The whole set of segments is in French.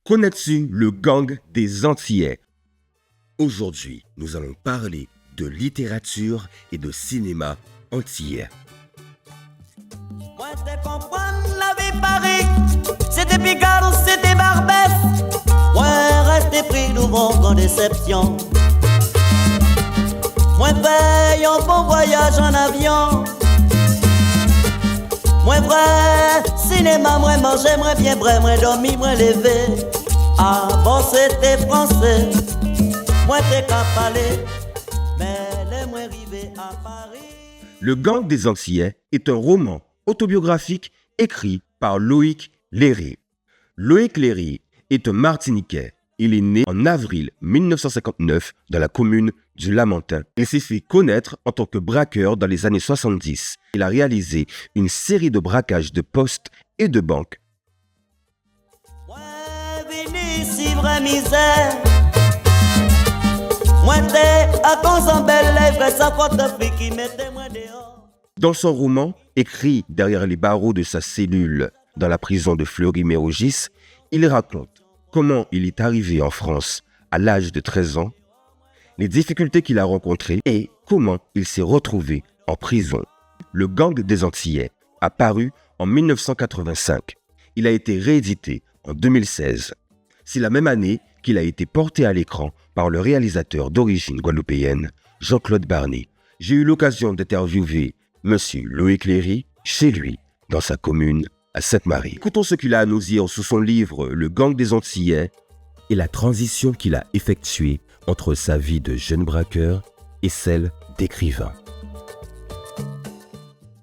Connais-tu le gang des Antillais? Aujourd'hui, nous allons parler de littérature et de cinéma antillais. Moi, te comprendre la vie Paris, c'était Picard ou c'était Barbès. Moi, rester pris devant grande déception. Moi, paye un bon voyage en avion. Moi, vrai, cinéma, moi, manger, moi, bien vrai, moi, dormir, moi, lever. Avant, c'était français. Moi, t'es qu'à parler, mais les moi, arrivé à Paris. Le gang des Antillais est un roman autobiographique écrit par Loïc Léry. Loïc Léry est un Martiniquais. Il est né en avril 1959 dans la commune du Lamentin. Il s'est fait connaître en tant que braqueur dans les années 70. Il a réalisé une série de braquages de postes et de banques. Moi, venu si vraie misère. Moi, t'es à cause en belle lèvre, sa faute fille qui mettait moi dehors. Dans son roman, écrit derrière les barreaux de sa cellule dans la prison de Fleury-Mérogis, il raconte comment il est arrivé en France à l'âge de 13 ans, les difficultés qu'il a rencontrées et comment il s'est retrouvé en prison. Le gang des Antillais a paru en 1985. Il a été réédité en 2016. C'est la même année qu'il a été porté à l'écran par le réalisateur d'origine guadeloupéenne, Jean-Claude Barney. J'ai eu l'occasion d'interviewer M. Loïc Léry chez lui, dans sa commune, à Sainte-Marie. Écoutons ce qu'il a à nous dire sous son livre « Le gang des Antillais » et la transition qu'il a effectuée entre sa vie de jeune braqueur et celle d'écrivain.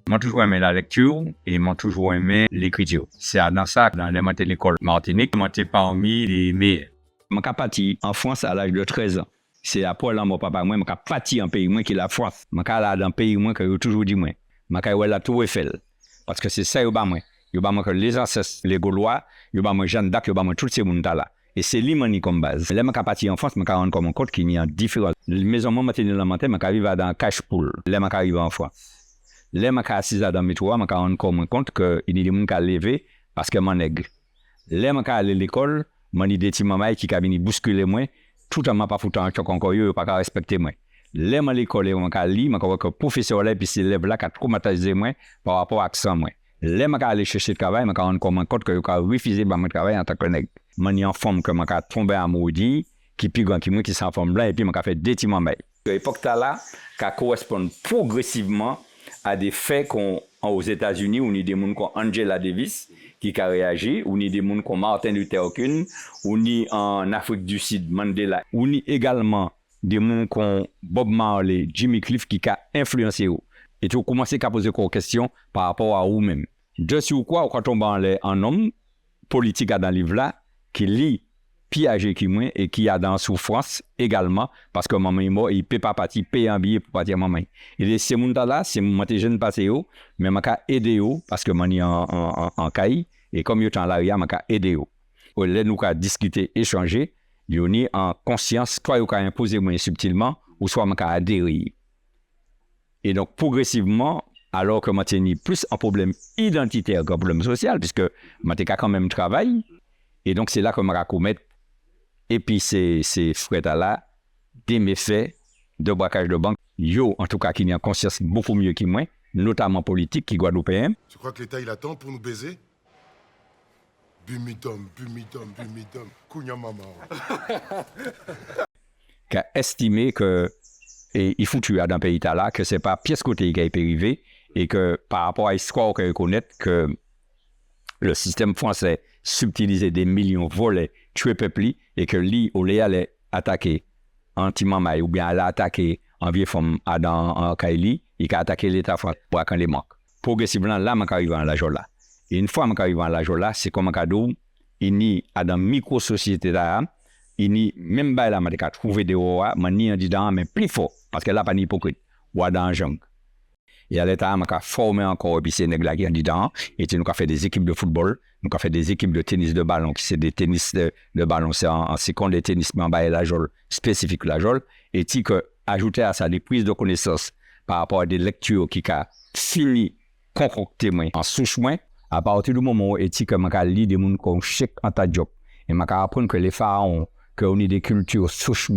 J'ai toujours aimé la lecture et j'ai toujours aimé l'écriture. C'est dans ça, dans l'école Martinique, j'étais parmi les meilleurs. Je suis parti en France à l'âge de 13 ans. C'est après là, mon papa, moi, je suis parti en pays qui est la France. Je suis allé dans un pays que j'ai toujours dit, moi. Je suis allé à la Tour Eiffel. Parce que c'est ça, je suis que les ancêtres, les Gaulois, je suis Jeanne d'Arc, je suis tous ces gens-là. Et c'est l'imani comme base. Là, je suis parti en France, je me rends compte qu'il y a différence. Les maisons, je suis dans la montagne, je suis arrivé dans Cache-Poule. Là, je suis arrivé en France. Là, je suis assis dans le métro, je me rends compte qu'il y a des gens qui ont levé parce que je suis nègre. Là, je suis allé à l'école, je suis des petits mamans qui ont bousculé moi, tout en m'a pas foutu en choc encore, ils n'ont pas respecté moi. Là, je suis à l'école, je suis allé, je suis que le professeur là, puis ces élèves-là qui ont traumatisé moi par rapport à l'accent moi. Là, je suis allé chercher le travail, je me rends compte que je suis refusé mon travail en tant que nègre. Je suis en forme que je suis tombé en maudit, qui est grand qui moi, qui s'en forme là, et puis je suis fait des petits mamans. L'époque là, qui correspond progressivement à des faits qu'on aux États-Unis, où il y a des gens comme Angela Davis qui a réagi, où il y a des gens comme Martin Luther King, où il y a en Afrique du Sud Mandela, où il y a également des gens comme Bob Marley, Jimmy Cliff qui a influencé eux. Et tu commences à poser des questions par rapport à vous-même. De sur quoi, quand on parle en homme politique dans le livre là, qui lit piégé qui moi et qui a dans souffrance également parce que maman est mort il peut pas partir payer un billet pour partir maman et ces monde là c'est moi jeune passé mais m'a ka aider parce que mani en caille et comme yo temps là m'a ka aider là nous ka discuter échanger yo ni en conscience soit yo ka imposer moi subtilement ou soit m'a ka adhérer et donc progressivement alors que m'a tenu plus un problème identitaire qu'un problème social puisque m'a quand même travail et donc c'est là que m'a commettre. Et puis, ces frères-là, des méfaits de braquage de banque, yo, en tout cas, qui ont conscience beaucoup mieux que moi, notamment politique, qui guadeloupéen. Tu crois que l'État, il attend pour nous baiser? Bumidum, kounya maman. Qui a estimé que, et il faut tuer dans le pays là, que c'est pas pièce côté qui a été arrivé, et que par rapport à l'histoire qu'on connaît, que le système français subtilisait des millions, volait, tuait peuple, et que lui, au lieu d'aller attaquer anti-mamay ou bien aller attaquer en vieille femme en Kaili, il a attaqué l'État français pour quand les manques. Progressivement, là, je suis arrivé à la Jola. Et une fois que je suis arrivé à la Jola, c'est comme un cadeau, il y a dans micro-société là, il y a même là, je trouvé des rois, je n'y dedans, mais plus fort, parce que là, pas hypocrite, ou dans le jungle. Et à l'État, on a formé encore, et puis c'est nègres qui sont dedans, et nous avons fait des équipes de football, nous avons fait des équipes de tennis de ballon, qui c'est des tennis de ballon, c'est en seconde des tennis, mais en bas, la jole, spécifique la jole, et qui ajouté à ça des prises de connaissances par rapport à des lectures qui a fini concocté en souche, à partir du moment où il y a des gens qui ont lu des gens comme Cheikh Anta Diop, Et m'a apprendre que les pharaons, que on est des cultures souches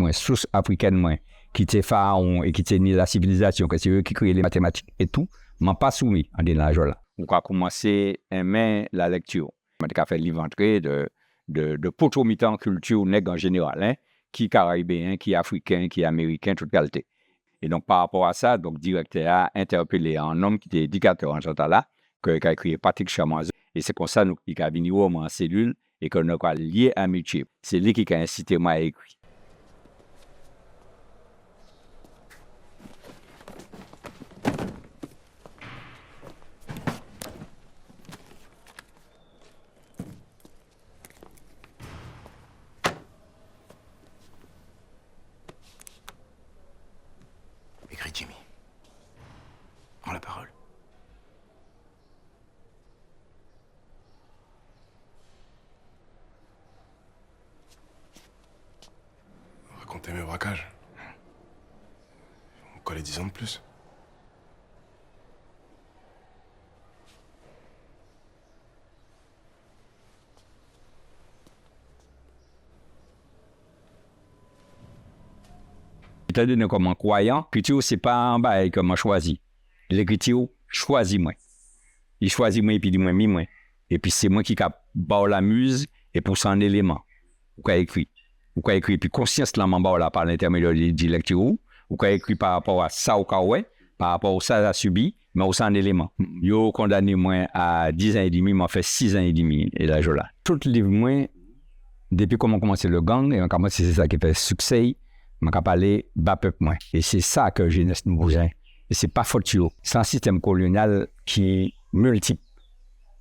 africaines, qui étaient pharaons et qui étaient ni la civilisation, que c'est eux qui créent les mathématiques et tout, m'a pas soumis à des nages là. On a commencé à aimer la lecture. On a fait l'inventory de potomitan culture nègre en général, hein, qui caribéen, qui africain, qui américain, toute qualité. Et donc, par rapport à ça, donc, directeur a interpellé un homme qui était éducateur en ce temps-là, qui a écrit Patrick Chamoiseau. Et c'est comme ça qu'il a venu en cellule et qu'on a lié amitié. C'est lui qui a incité moi à écrire. Écris, Jimmy. Prends la parole. Racontez mes braquages. On collait 10 ans de plus. Étant donné comme un croyant, l'écriture, c'est pas un bail comme un choisi. L'écriture, choisis moi. Il choisit moi et puis dit moi, mi moi. Et puis c'est moi qui cap la muse et pour ça un élément. Ou qu'a écrit. Ou qu'a écrit. Puis conscience là, m'en là par l'intermédiaire de lecture. Ou qu'a écrit par rapport à ça ou qu'a ouais, par rapport à ça a subi, mais aussi un élément. Yo condamné moi à 10 ans et demi, m'a fait 6 ans et demi et là je là. Tout livre moi, depuis qu'on a commencé le gang, et on a commencé c'est ça qui fait succès. Je vais parler bas peuple moins. Et c'est ça que jeunesse nous besoin. Et c'est pas faute. C'est un système colonial qui est multiple,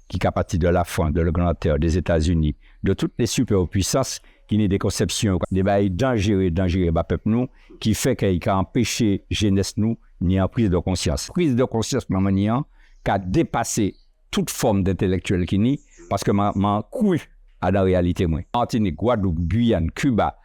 qui est à partir de la France, de l'Angleterre, des États-Unis, de toutes les superpuissances qui ont des conceptions, des bails dangereux bas peuple nous, qui fait qu'il a empêché jeunesse nous ni en prise de conscience. Prise de conscience, ma manière, qui a dépassé toute forme d'intellectuel qui ni, parce que m'a cru à la réalité moi. Martinique, Guadeloupe, Guyane, Cuba,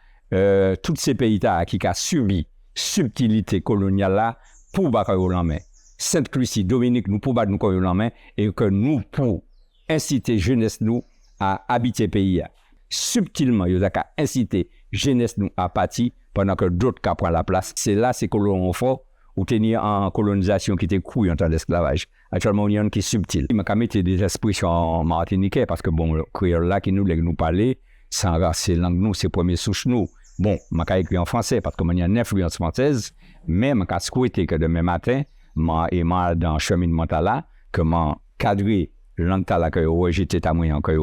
tous ces pays-là qui ont subi subtilité coloniale là pour battre en main. Sainte-Lucie, Dominique, nous pour battre nous en main et que nous pour inciter jeunesse nous à habiter pays. Subtilement, ils ont incité jeunesse nous à partir pendant que d'autres qui prennent la place. C'est là ces colons forts ou tenir en colonisation qui était couille en temps d'esclavage. Actuellement, il y a un qui est subtil. Il m'a mis des expressions martiniquais parce que bon, le créole là qui nous parlait, c'est langue nous, c'est premier souche nous. Bon, je vais écrire en français parce qu'il y a une influence française, mais je vais souhaiter que demain matin, je dans le cheminement là, que je cadrer la langue là que je rejette à moyen que je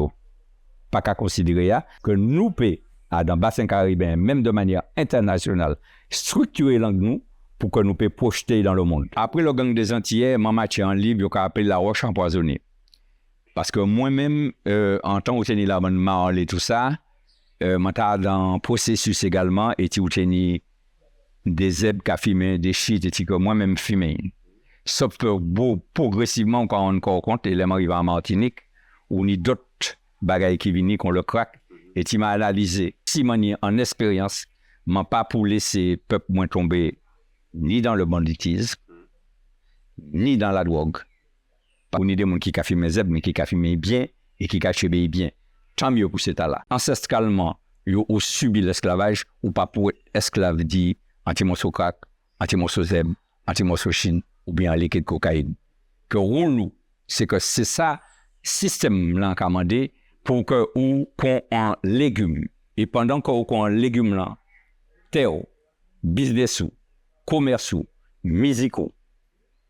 pas qu'à considérer que nous pouvons, dans le bassin caribéen, même de manière internationale, structurer la langue nous pour que nous puissions projeter dans le monde. Après le gang des Antillais, je matière en livre que appelé La Roche empoisonnée. Parce que moi-même, en tant que j'ai l'abonnement et tout ça, je suis dans le processus également et tu as des zèbres qui fumé, des shit et que moi-même fumé. Sauf que progressivement, quand on encore compte, et là, arrive en Martinique, on a d'autres bagailles qui viennent, qu'on le craque, et tu m'as analysé. Si je en expérience, je n'ai pas pour laisser le peuple moins tomber ni dans le banditisme, ni dans la drogue. On a des gens qui ont fumé zèbres, mais qui ont fumé bien et qui ont chébé bien. Tant mieux pour cet là. Ancestralement, ils ont subi l'esclavage ou pas pour être esclave dit anti-morceau crack, anti-morceau zèbre, anti-morceau chine ou bien liquide cocaïne. Que nous, c'est que c'est ça, système là commandé pour que ou qu'on en légumes. Et pendant qu'on en légumes là, terre, business, commerce, musicaux,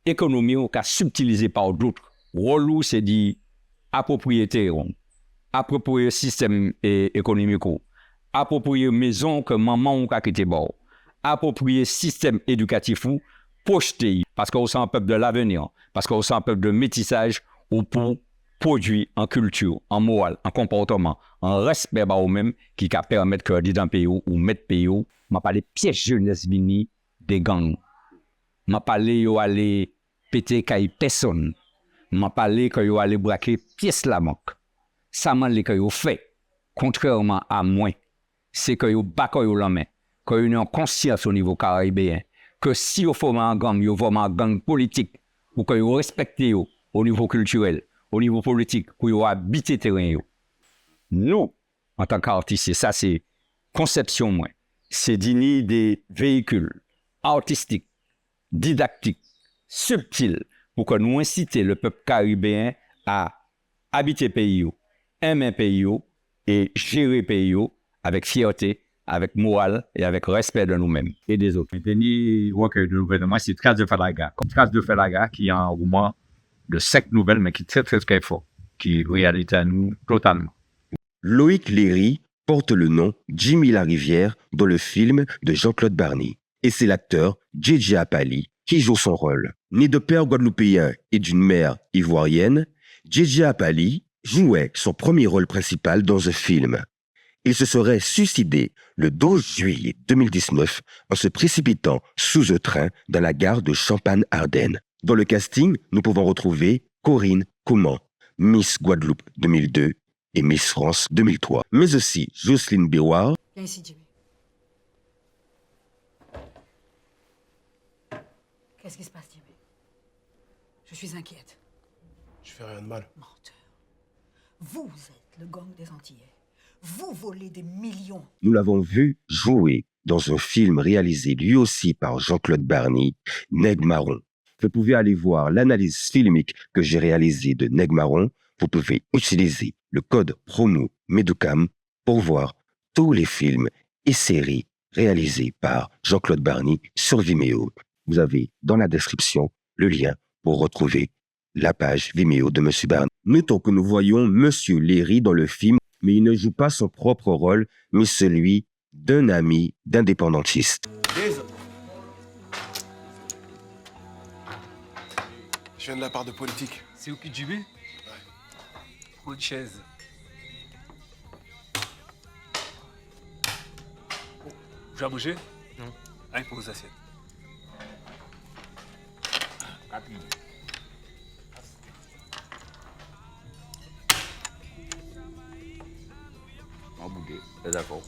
économie ou qu'a subtilisé par d'autres. Rôle c'est dit appropriété. Approprier système économique, approprier maison que maman ou qu'a quitté bord, approprier système éducatif ou projeter parce qu'on sent un peuple de l'avenir, parce qu'on sent un peuple de métissage ou pour produire en culture, en morale, en comportement, en respect par eux-mêmes qui va permettre que dans un pays ou mettre pays ou m'a parlé piège jeunesse vini des gangs. M'a parlé yo aller péter caille personne. M'a parlé que yo aller braquer pièce la manque. Ça m'a dit que yo fait, contrairement à moi, c'est que yo bat yo la main, que yo une conscience au niveau caribéen, que si yo forme un gang, yo forme un gang politique, ou que yo respecte yo au niveau culturel, au niveau politique, pour yo habiter terrain yo. Nous, en tant qu'artiste. Et ça, c'est conception, moi. C'est d'unir des véhicules artistiques, didactiques, subtils, pour que nous inciter le peuple caribéen à habiter le pays, aimer le pays et gérer le pays avec fierté, avec morale et avec respect de nous-mêmes et des autres. Le dernier recueil de gouvernement, c'est Traces de Falaga. Traces de Falaga, qui est un roman de 5 nouvelles, mais qui est très, très, très fort, qui est réalité à nous totalement. Loïc Léry porte le nom Jimmy Larivière dans le film de Jean-Claude Barny. Et c'est l'acteur Djedje Apali qui joue son rôle. Né de père guadeloupéen et d'une mère ivoirienne, Djedje Apali jouait son premier rôle principal dans un film. Il se serait suicidé le 12 juillet 2019 en se précipitant sous un train dans la gare de Champagne-Ardenne. Dans le casting, nous pouvons retrouver Corinne Couman, Miss Guadeloupe 2002 et Miss France 2003, mais aussi Jocelyne Béouard. Viens ici, Jimmy. Qu'est-ce qui se passe, Jimmy? Je suis inquiète. Je fais rien de mal. Menteur. Vous êtes le gang des Antillais. Vous volez des millions. Nous l'avons vu jouer dans un film réalisé lui aussi par Jean-Claude Barny, Nègre Marron. Vous pouvez aller voir l'analyse filmique que j'ai réalisée de Nègre Marron. Vous pouvez utiliser le code promo Medocam pour voir tous les films et séries réalisés par Jean-Claude Barny sur Vimeo. Vous avez dans la description le lien pour retrouver la page Vimeo de M. Barny. Notons que nous voyons M. Léry dans le film, mais il ne joue pas son propre rôle, mais celui d'un ami d'indépendantiste. Je viens de la part de politique. C'est où qui Jimmy? Ouais. Une chaise. Oh, tu vas bouger? Non. Allez, pose l'assiette. Rapide. En bouquet, c'est d'accord.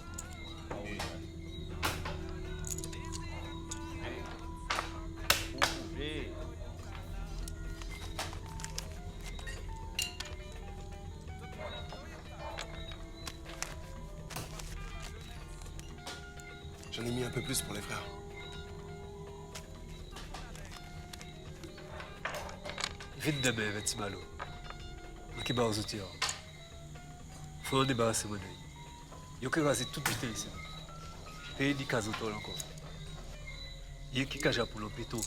J'en ai mis un peu plus pour les frères. Vite de bébé, petit malo. Ok, bah, aux outils. Faut en débarrasser mon œil. Yo que raser toute vite ici. Paye des cases autour encore. Y'a qui caja pour l'hôpital.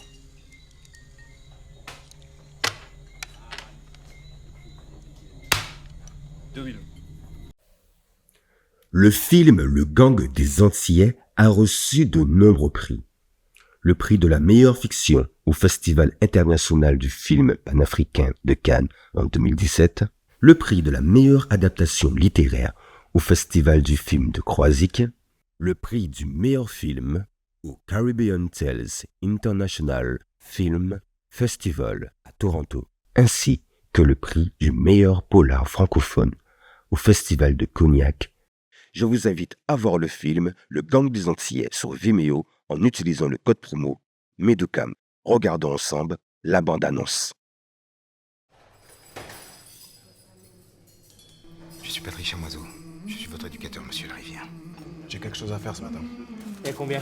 Le film Le Gang des Antillais a reçu de nombreux prix. Le prix de la meilleure fiction au Festival international du film panafricain de Cannes en 2017, le prix de la meilleure adaptation littéraire au Festival du film de Croisic, le prix du meilleur film au Caribbean Tales International Film Festival à Toronto, ainsi que le prix du meilleur polar francophone au Festival de Cognac. Je vous invite à voir le film Le Gang des Antillais sur Vimeo en utilisant le code promo Medocam. Regardons ensemble la bande-annonce. Je suis Patrick Chamoiseau. Je suis votre éducateur, monsieur Larivière. J'ai quelque chose à faire ce matin. Et combien?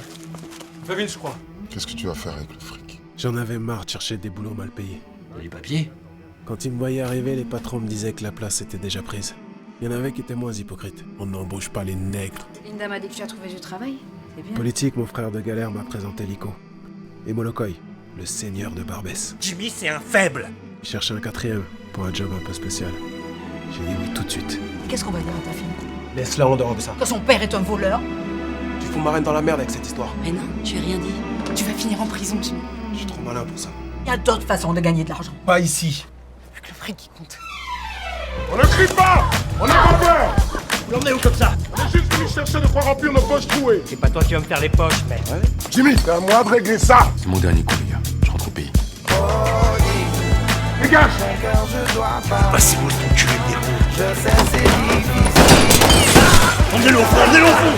20 000, je crois. Qu'est-ce que tu vas faire avec le fric? J'en avais marre de chercher des boulots mal payés. Les papiers? Quand ils me voyaient arriver, les patrons me disaient que la place était déjà prise. Il y en avait qui étaient moins hypocrites. On n'embauche pas les nègres. Linda m'a dit que tu as trouvé du travail. C'est bien. Politique, mon frère de galère m'a présenté Lico. Et Molokoy, le seigneur de Barbès. Jimmy, c'est un faible. Il cherchait un 4e pour un job un peu spécial. J'ai dit oui tout de suite. Qu'est-ce qu'on va dire à ta fille? Laisse-la en dehors de ça. Que son père est un voleur? Tu fous ma reine dans la merde avec cette histoire. Mais non, tu as rien dit. Tu vas finir en prison, Jimmy. Je suis trop malin pour ça. Il y a d'autres façons de gagner de l'argent. Pas ici. Avec le fric qui compte. On ne crie pas. On n'a pas peur. Vous l'emmenez où comme ça? On est juste venu chercher de quoi remplir nos poches trouées. C'est pas toi qui vas me faire les poches, mais... Ouais. Jimmy, c'est à moi de régler ça. C'est mon dernier coup, les gars. Je rentre au pays. Dégage. Pas si beau ton cul, les héros. Je sais, c'est difficile. Emmenez-le au fond, emmenez-le au fond.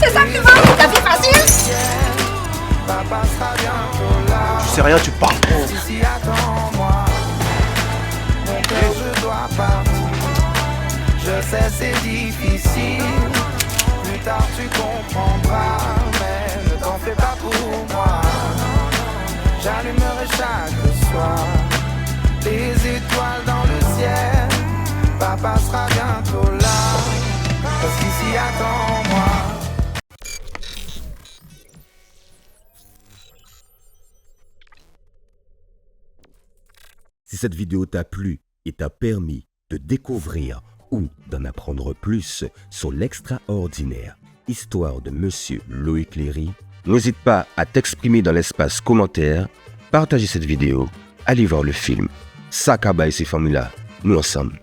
C'est ça que tu veux? Ta vie facile? Tu sais rien, tu parles. sais c'est difficile, plus tard tu comprendras, mais ne t'en fais pas pour moi. J'allumerai chaque soir les étoiles dans le ciel. Papa sera bientôt là, parce qu'ici attends-moi. Si cette vidéo t'a plu et t'a permis de découvrir ou d'en apprendre plus sur l'extraordinaire histoire de Monsieur Loïc Léry, n'hésite pas à t'exprimer dans l'espace commentaire, partager cette vidéo, aller voir le film. Sakaba et ces formules-là, nous ensemble.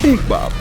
Big Bob.